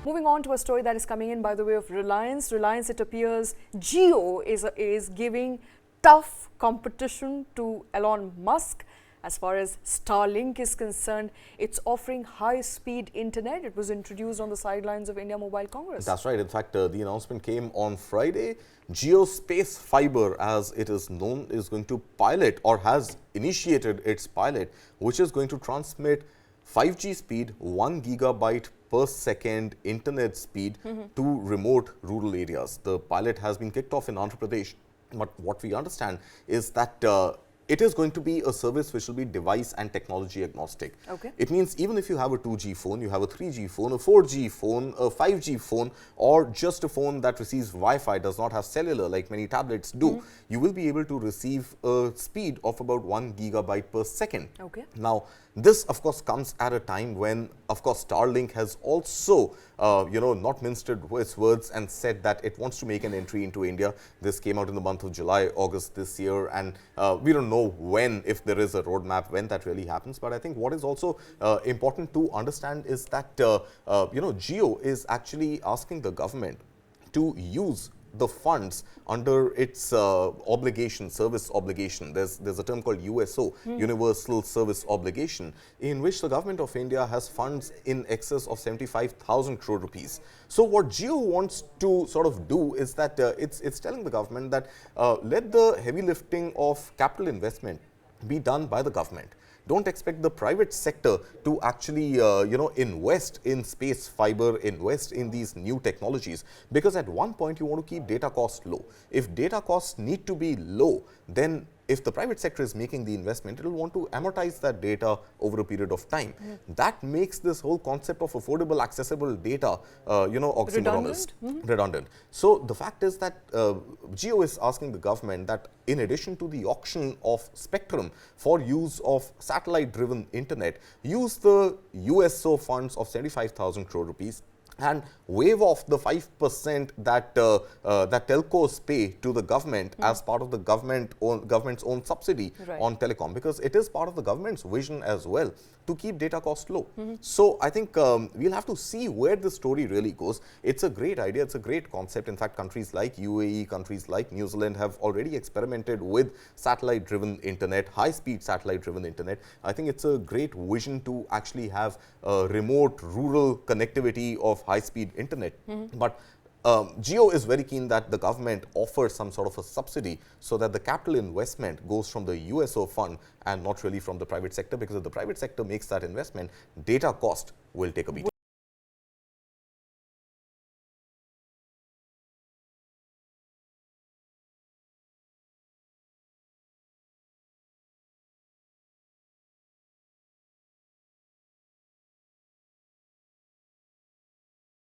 Moving on to a story that is coming in by the way of Reliance. Reliance, it appears, Jio is giving tough competition to Elon Musk. As far as Starlink is concerned, it's offering high-speed internet. It was introduced on the sidelines of India Mobile Congress. That's right. In fact, the announcement came on Friday. JioSpaceFiber, as it is known, is going to pilot or has initiated its pilot, which is going to transmit 5G speed, 1 gigabyte per second internet speed to remote rural areas. The pilot has been kicked off in Andhra Pradesh. But what we understand is that it is going to be a service which will be device and technology agnostic. Okay. It means even if you have a 2G phone, you have a 3G phone, a 4G phone, a 5G phone, or just a phone that receives Wi-Fi, does not have cellular like many tablets do, you will be able to receive a speed of about 1 gigabyte per second. Okay. Now, this of course comes at a time when of course Starlink has also not minced its words and said that it wants to make an entry into India. This came out in the month of July, August this year, and we don't know when, if there is a roadmap, when that really happens. But I think what is also important to understand is that Jio is actually asking the government to use the funds under its obligation, service obligation. There's a term called USO, Universal Service Obligation, in which the government of India has funds in excess of 75,000 crore rupees. So what Jio wants to sort of do is that it's telling the government that let the heavy lifting of capital investment be done by the government. Don't expect the private sector to actually, invest in space fiber, invest in these new technologies, because at one point you want to keep data costs low. If data costs need to be low, then if the private sector is making the investment, it will want to amortize that data over a period of time. That makes this whole concept of affordable, accessible data, oxymoronic, redundant. So the fact is that Jio is asking the government that in addition to the auction of spectrum for use of satellite-driven internet, use the USO funds of 75,000 crore rupees and waive off the 5% that that telcos pay to the government as part of the government's own subsidy on telecom, because it is part of the government's vision as well to keep data costs low. So I think we'll have to see where the story really goes. It's a great idea. It's a great concept. In fact, countries like UAE, countries like New Zealand have already experimented with satellite-driven internet, high-speed satellite-driven internet. I think it's a great vision to actually have remote rural connectivity of high-speed internet. But Jio is very keen that the government offers some sort of a subsidy so that the capital investment goes from the USO fund and not really from the private sector, because if the private sector makes that investment, data cost will take a beating.